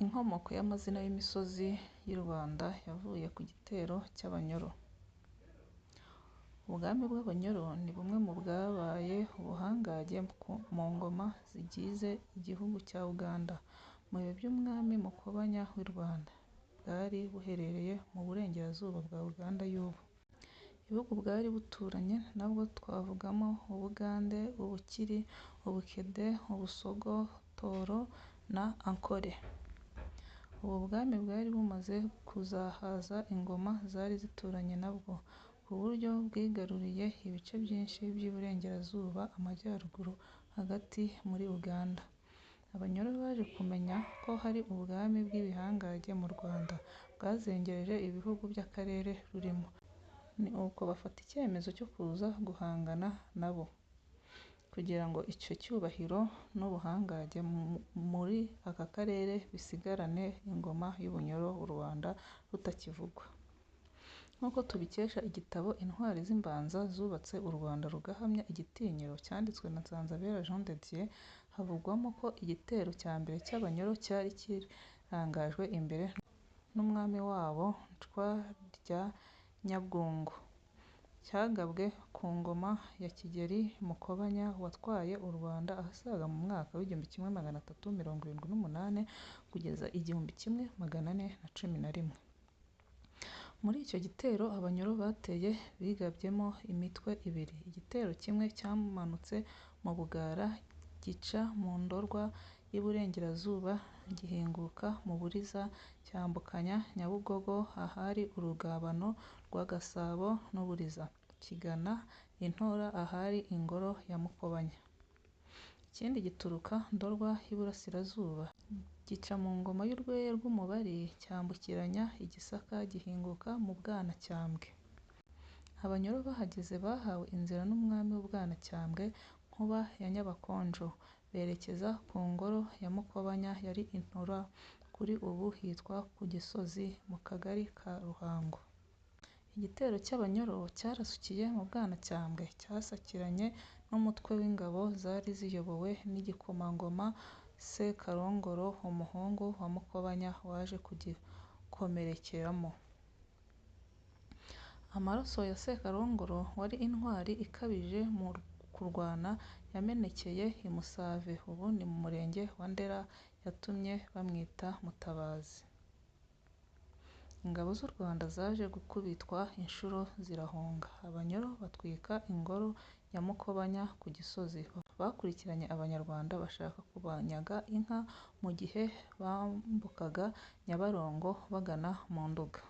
Inkomoko y'amazina y'imisozi y'u Rwanda yavuye ku gitero cy'Abanyoro. Ubwami bw'Abanyoro ni bumwe mu bwabaye ubuhangange mu ngoma zigize igihugu cya Uganda mu bihe by'umwami Mukobanya w'i Rwanda, bwari buherereye mu burengerazuba bwa Uganda y'ubu. Ibihugu bwari buturanye nabwo twavugamo Ubugande, Ubukiri, Ubukede, Ubusogo, Toro na Ankole. Ubu bwami bwari bumaze kuzahaza ingoma zari zituranye nabwo, ku buryo bwigaruriye ibice byinshi by'iburengerazuba, amajyaruguru, hagati muri Uganda. Abanyoro baje kumenya ko hari ubwami bw'ibihangange mu Rwanda bwazengereje ibihugu by'akarere rurimo, ni uko bafata icyemezo cyo kuza guhangana nabo, kugira ngo icyo cyubahiro n'ubuhangange muri aka karere bisigarane ingoma y'Ubunyoro, u Rwanda rutakivugwa. Nk'uko tubikesha igitabo Intwari z'Imbanza zubatse u Rwanda rugahamya igitinyiro, cyanditswe na Nsanzabera Jean de Dieu, havugwamo ko igitero cya mbere cy'Abanyoro cyari kirangajwe imbere n'umwami wabo Ncwa rya Nyabwungo, cyagabwe ku ngoma ya Kigeli Mukobanya watwaye u Rwanda ahasaga mu mwaka w'1378 kugeza 1411. Muri icyo gitero Abanyoro bateye bigabyemo imitwe ibiri. Igitero kimwe cyamanutse mu Bugara gica mu Ndorwa y'Iburengerazuba gihinguka mu Buliza, cyambukanya Nyabugogo ahari urugabano rwa Gasabo n'Ubuliza, kigana i Ntora ahari ingoro ya Mukobanya. Ikindi gituruka Ndorwa y'Iburasirazuba gica mu ngoma y'Urweye rw'Umubari, cyambukiranya i Gisaka gihinguka mu Bwanacyambwe. Abanyoro bahageze bahawe inzira n'umwami w'Ubwanacyambwe Nkuba ya Nyabakonjo, berekeza ku ngoro ya Mukobanya yari i Ntora, kuri ubu hitwa ku Gisozi mu kagari ka Ruhango. Igitero cy'Abanyoro cyarasukiye mu Bwanacyambwe, cyasakiranye n'umutwe w'ingabo zari ziyobowe n'igikomangoma Sekarongoro, umuhungu wa Mukobanya waje kugikomerekeramo. Amaraso ya Sekarongoro wari intwari ikabije mu kurwana yamenekeye i Musave, ubu ni mu murenge wa Ndera, yatumye bamwita Mutabazi. Ingabo z'u Rwanda zaje gukubitwa inshuro zirahunga. Abanyoro batwika ingoro ya Mukobanya ku Gisozi. Bakurikiranye Abanyarwanda bashaka kubanyaga inka mu gihe bambukaga Nyabarongo bagana mu Nduga.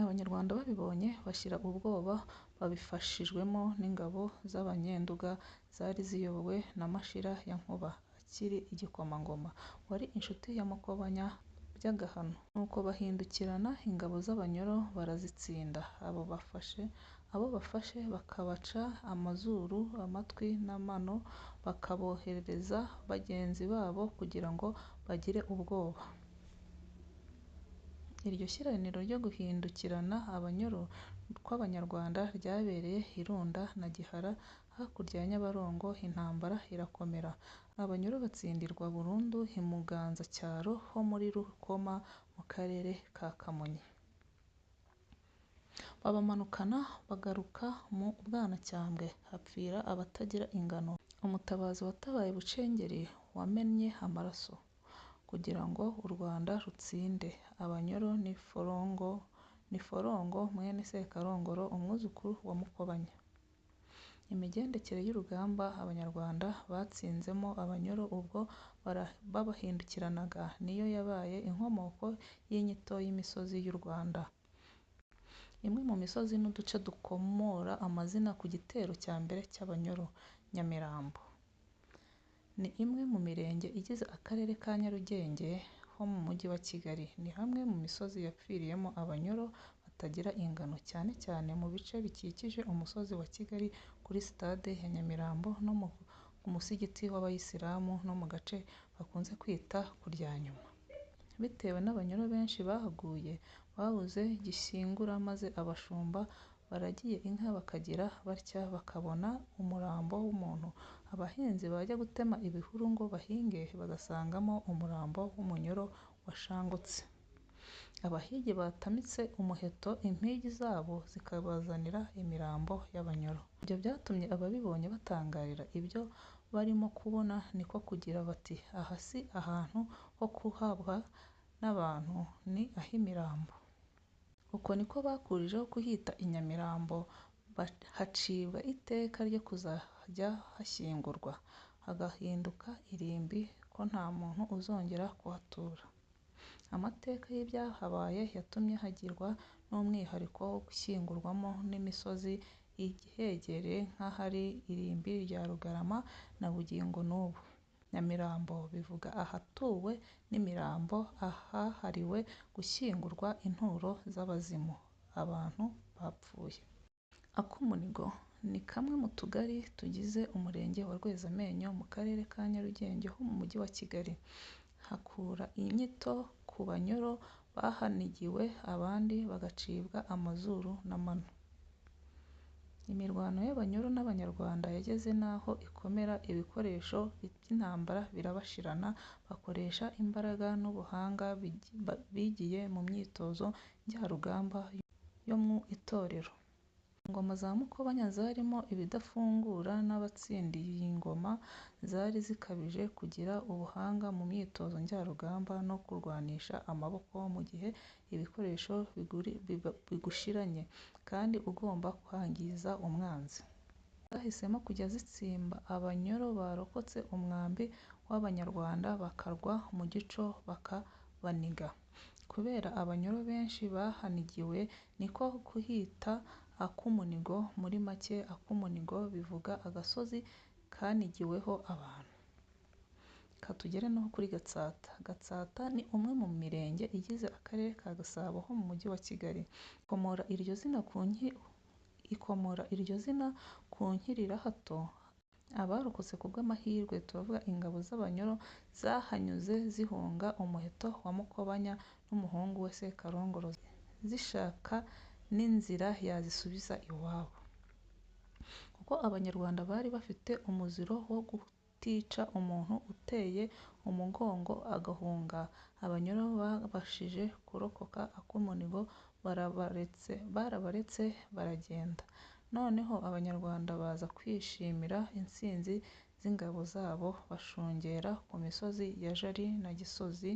Abanyarwanda babibonye bashira ubwoba, babifashijwemo n'ingabo z'Abanyenduga zari ziyobowe na Mashira ya Nkuba, akiri igikomangoma, wari inshuti ya Mukobanya by'agahano. Nuko bahindukirana ingabo z'Abanyoro barazitsinda. Abo bafashe bakabaca amazuru, amatwi n'amano, bakaboherereza bagenzi babo kugira ngo bagire ubwoba. Iryo shyiraniro ryo guhindukirana Abanyoro kw'Abanyarwanda ryabereye i Runda na Gihara hakurya ya Nyabarongo. Intambara irakomera, Abanyoro batsindirwa burundu i Muganzacyaro ho muri Rukoma mu karere ka Kamonyi. Babamanukana bagaruka mu Bwanacyambwe, hapfira abatagira ingano. Umutabazi watabaye Bucengeri wamennye amaraso kugira ngo u Rwanda rutsinde. Abanyoro ni Forongo mwene Sekarongoro, umwuzukuru wa Mukobanya. Imigendekere y'urugamba Abanyarwanda batsinzemo Abanyoro ubwo babahindukiranaga niyo yabaye inkomoko y'inyito y'imisozi y'u Rwanda. Imwe mu misozi n'uduce dukomora amazina ku gitero cya mbere cy'Abanyoro. Nyamirambo ni imwe mu mirenge igize akarere ka Nyarugenge ho mu mujyi wa Kigali. Ni hamwe mu misozi yapfiriyemo Abanyoro batagira ingano, cyane cyane mu bice bikikije umusozi wa Kigali, kuri sitade ya Nyamirambo no ku musigiti w'Abayisilamu, no mu gace bakunze kwita ku Ryanyuma. Bitewe n'Abanyoro benshi bahaguye babuze gishyingura, maze abashumba baragiye inka bakagira batya bakabona umurambo w'umuntu. Abahinzi bajya gutema ibihuru ngo bahinge bagasangamo umurambo w'umunyoro washangutse. Abahigi batamitse umuheto impigi zabo zikabazanira imirambo y'abanyoro. Ibyo byatumye ababibonye batangarira ibyo barimo kubona, niko kugira bati aha si ahantu ho kuhabwa n'abantu, ni ah'imirambo. Uko niko bakurijeho kuhita i Nyamirambo, hacibwa iteka ryo kuzajya hashyingurwa, hagahinduka irimbi ko nta muntu uzongera kuhatura. Amateka y'ibyahabaye yatumye hagirwa n'umwihariko wo gushyingurwamo n'imisozi ihegereye nk'ahari irimbi rya Rugarama na bugingo n'ubu. Nyamirambo bivuga ahatuwe n'imirambo, ahahariwe gushyingurwa inturo z'abazimu, abantu bapfuye. Akumunigo ni kamwe mu tugari tugize umurenge wa Rwezamenyo mu karere ka Nyarugenge ho mu mujyi wa Kigali. Hakura inyito ku banyoro bahanigiwe abandi bagacibwa amazuru n'amano. Imirwano y'abanyoro n'Abanyarwanda yageze n'aho ikomera, ibikoresho by'intambara birabashirana, bakoresha imbaraga n'ubuhanga bigiye mu myitozo njyarugamba yo mu itorero. Ingoma za Mukobanya zarimo ibidafungura n'abatsindiye ingoma zari zikabije kugira ubuhanga mu myitozo njyarugamba no kurwanisha amaboko mu gihe ibikoresho bigushiranye kandi ugomba kwangiza umwanzi. Zahisemo kujya zitsimba abanyoro barokotse umwambi w'Abanyarwanda bakarwa mu gico bakabaniga. Kubera abanyoro benshi bahanigiwe niko kuhita Akumunigo. Muri make Akumunigo bivuga agasozi kanigiweho abantu. Katugere no kuri Gatsata. Gatsata ni umwe mu mirenge igize akarere ka Gasabo ho mu mujyi wa Kigali. Ikomora iryo zina ku nkirirahato abarokotse ku bw'amahirwe, turavuga ingabo z'Abanyoro zahanyuze zihunga umuheto wa Mukobanya n'umuhungu we Sekarongoro, zishaka n'inzira yazisubiza iwabo. Kuko Abanyarwanda bari bafite umuziro wo kutica umuntu uteye umugongo agahunga, Abanyoro babashije kurokoka Akumunigo, barabaretse baragenda. Noneho Abanyarwanda baza kwishimira intsinzi z'ingabo zabo, bashungera ku misozi ya Jali na Gisozi,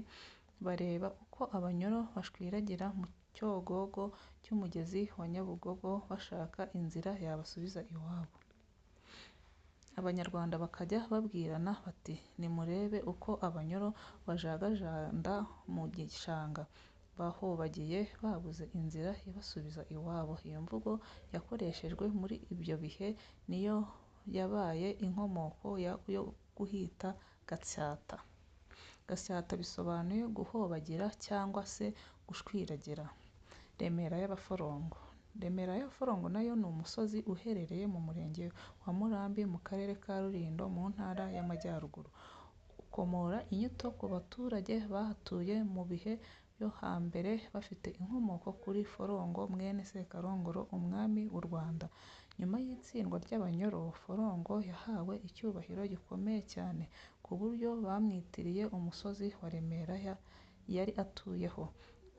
bareba uko Abanyoro bashwiragira mu cyogogo cy'umugezi wa Nyabugogo bashaka inzira yabasubiza iwabo. Abanyarwanda bakajya babwirana bati nimurebe uko Abanyoro bajagajanda mu gishanga, bahobagiye babuze inzira ibasubiza iwabo. Iyo mvugo yakoreshejwe muri ibyo bihe niyo yabaye inkomoko yo guhita Gatsata. Gatsata bisobanuye guhobagira cyangwa se gushwiragira. Remera y'Abaforongo. Remera y'Abaforongo nayo ni umusozi uherereye mu murenge wa Murambi mu karere ka Rulindo mu ntara y'Amajyaruguru. Ukomora inyito ku baturage bahatuye mu bihe byo hambere bafite inkomoko kuri Forongo mwene Sekarongoro umwami w'u Rwanda. Nyuma y'itsindwa ry'Abanyoro, Forongo yahawe icyubahiro gikomeye cyane ku buryo bamwitiriye umusozi wa Remera yari atuyeho,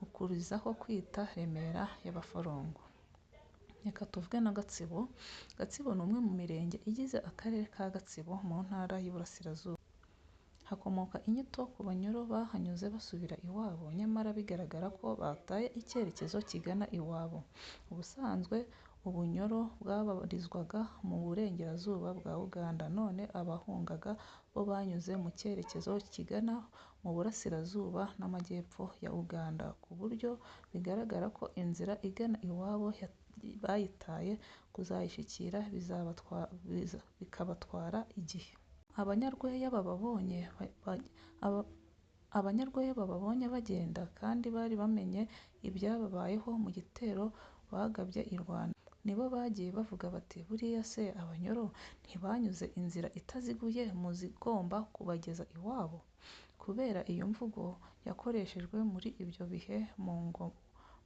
ukurizaho kwita Remera y'Abaforongo. Reka tuvuge na Gatsibo. Gatsibo ni umwe mu mirenge igize akarere ka Gatsibo mu ntara y'Iburasirazuba. Hakomoka inyito ku Banyoro bahanyuze basubira iwabo, nyamara bigaragara ko bataye icyerekezo kigana iwabo. Ubusanzwe Ubunyoro bwabarizwaga mu burengerazuba bwa Uganda, none abahungaga bo banyuze mu cyerekezo kigana mu burasirazuba n'amajyepfo ya Uganda, ku buryo bigaragara ko inzira igana iwabo bayitaye, kuzayishyikira bikabatwara igihe. Abanyarwenya bababonye bagenda kandi bari bamenye ibyababayeho mu gitero bagabye i Rwanda, nibo bagiye bavuga bati buriya se Abanyoro ntibanyuze inzira itaziguye mu zigomba kubageza iwabo. Kubera iyo mvugo yakoreshejwe muri ibyo bihe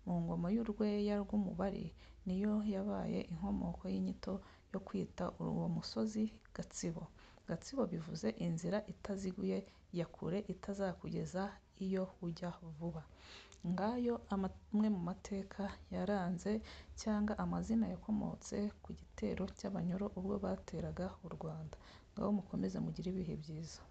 mu mu ngoma y'Urweya rw'Umubari niyo yabaye inkomoko y'inyito yo kwita uwo musozi Gatsibo. Gatsibo bivuze inzira itaziguye ya kure itazakugeza iyo ujya vuba. Ngayo amwe mu mateka yaranze cyangwa amazina yakomotse ku gitero cy'Abanyoro ubwo bateraga u Rwanda. Ngaho mukomeze mugire ibihe byiza.